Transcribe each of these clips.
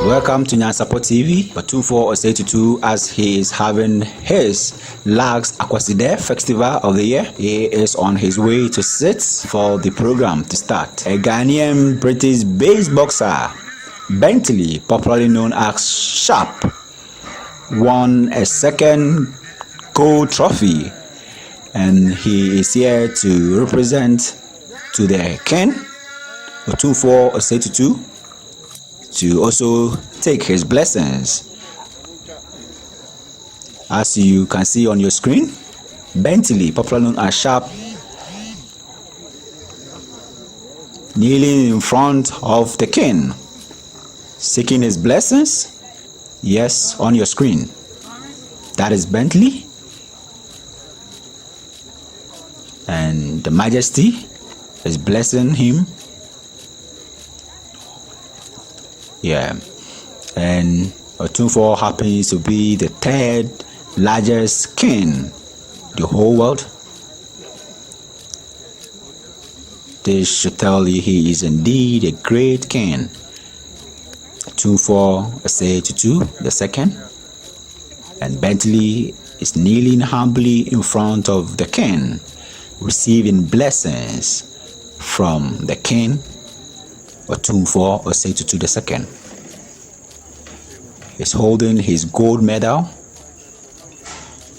Welcome to NYANSAPO TV. Otumfuo Osei Tutu, as he is having his last Akwaside Festival of the year. He is on his way to sit for the program to start. A Ghanaian British-based boxer, Bentley, popularly known as Sharp, won a second gold trophy, and he is here to represent to the king, Otumfuo Osei Tutu, to also take his blessings. As you can see on your screen, Bentley, popularly known as Sharp, kneeling in front of the king, seeking his blessings. Yes, on your screen, that is Bentley, and the Majesty is blessing him. Yeah, and Otumfuo happens to be the third largest king in the whole world. This should tell you he is indeed a great king. Otumfuo Osei Tutu II, and Bentley is kneeling humbly in front of the king, receiving blessings from the king, Otumfuo Osei Tutu II. He's holding his gold medal,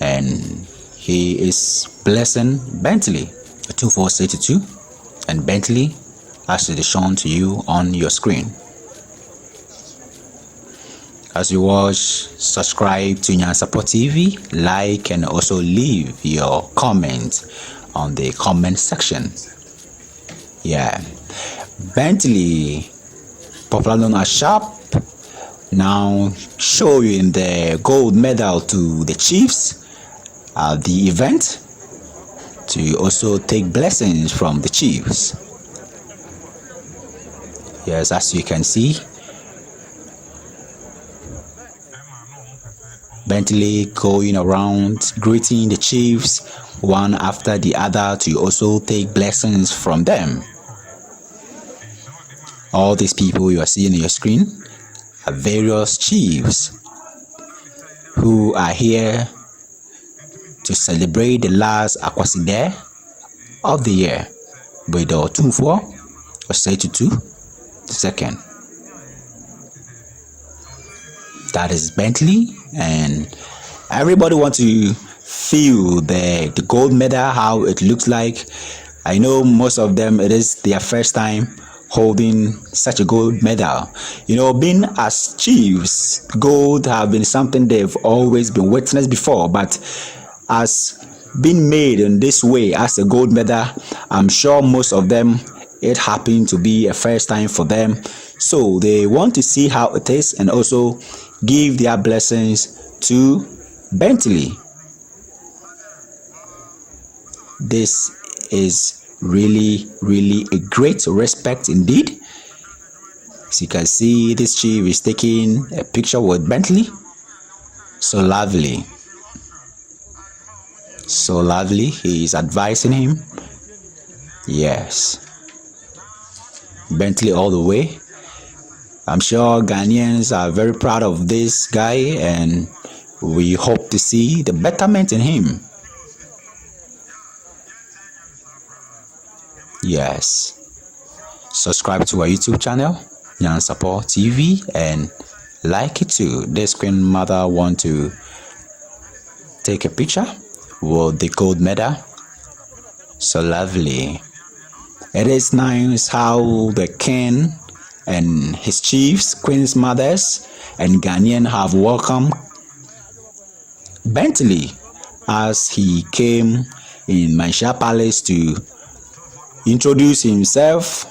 and he is blessing Bentley, Otumfuo Osei Tutu, and Bentley, as it is shown to you on your screen. As you watch, subscribe to NYANSAPO TV, like, and also leave your comment on the comment section. Yeah, Bentley, popularly known as Sharp, now showing the gold medal to the chiefs at the event to also take blessings from the chiefs. Yes, as you can see, Bentley going around greeting the chiefs one after the other to also take blessings from them. All these people you are seeing on your screen are various chiefs who are here to celebrate the last Akwaside of the year with the Otumfuo Osei Tutu II. That is Bentley, and everybody wants to feel the gold medal, how it looks like. I know most of them, it is their first time holding such a gold medal. You know, being as chiefs, gold have been something they've always been witnessed before, but as being made in this way as a gold medal, I'm sure most of them, it happened to be a first time for them. So they want to see how it is and also give their blessings to Bentley. This is really a great respect indeed. As you can see, this chief is taking a picture with Bentley. So lovely, so lovely. He is advising him. Yes, Bentley all the way. I'm sure Ghanaians are very proud of this guy, and we hope to see the betterment in him. Yes, subscribe to our YouTube channel, NYANSAPO TV, and like it too. This queen mother want to take a picture with the gold medal. So lovely. It is nice how the king and his chiefs, queen's mothers, and Ghanaian have welcomed Bentley as he came in Mansha Palace to introduce himself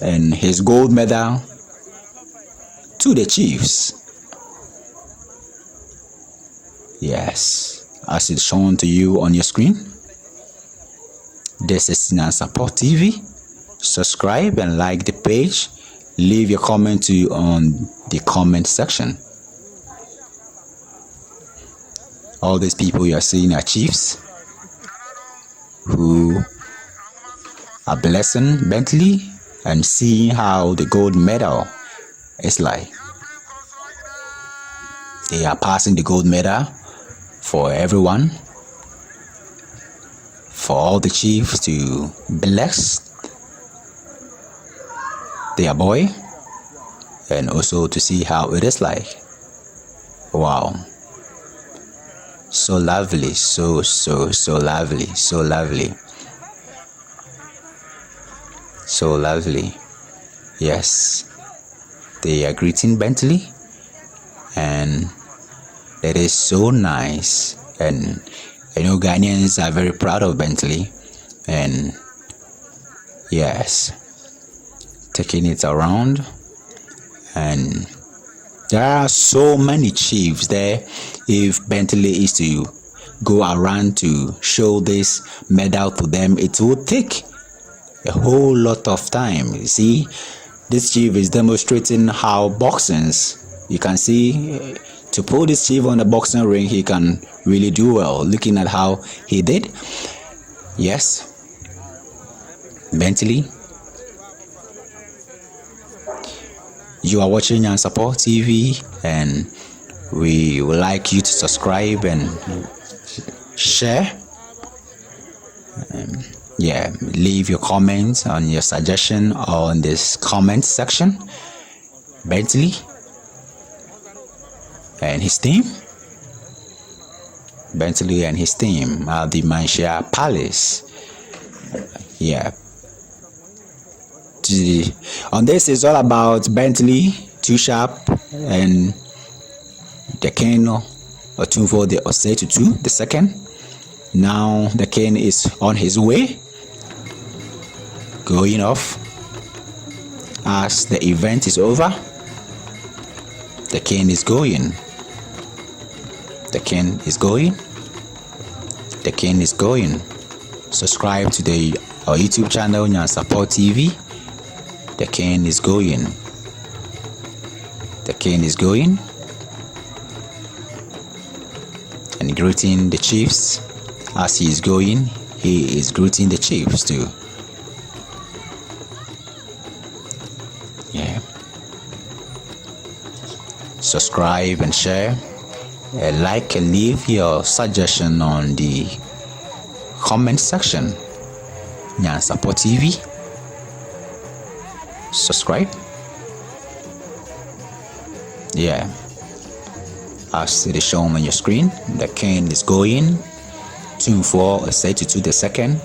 and his gold medal to the chiefs. Yes, as it's shown to you on your screen. This is NYANSAPO TV. Subscribe and like the page. Leave your comment too on the comment section. All these people you are seeing are chiefs who are blessing Bentley and seeing how the gold medal is like. They are passing the gold medal for everyone, for all the chiefs to bless their boy, and also to see how it is like. Wow, so lovely, so lovely, so lovely, so lovely. Yes, they are greeting Bentley, and it is so nice. And I know Ghanaians are very proud of Bentley, and yes, taking it around. And there are so many chiefs there. If Bentley is to go around to show this medal to them, it will take a whole lot of time. You see, this chief is demonstrating how boxings, you can see, to put this chief on the boxing ring, he can really do well. Looking at how he did. Yes, Bentley. You are watching NYANSAPO TV, and we would like you to subscribe and share. Leave your comments on your suggestion on this comment section. Bentley and his team. Bentley and his team at the Mansia Palace. Yeah. On this is all about Bentley, Too Sharp, and the king Otumfuo Osei Tutu II. Now the king is on his way, going off. As the event is over, the king is going. The king is going. The king is going. Subscribe to our YouTube channel, NYANSAPO TV. The king is going. The king is going. And greeting the chiefs. As he is going, he is greeting the chiefs too. Yeah. Subscribe and share. Like and leave your suggestion on the comment section. NYANSAPO TV. Subscribe. Yeah. As it is shown on your screen, the king is going. Otumfuo Osei Tutu II.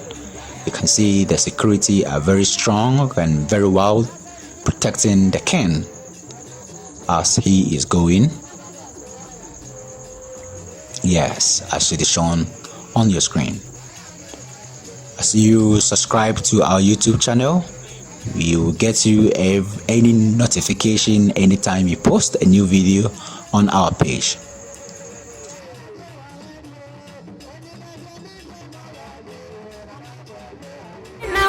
You can see the security are very strong and very well protecting the king as he is going. Yes, as it is shown on your screen. As you subscribe to our YouTube channel, we will get you any notification anytime we post a new video on our page.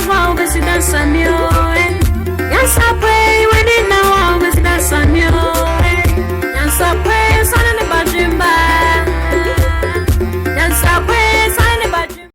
Wow,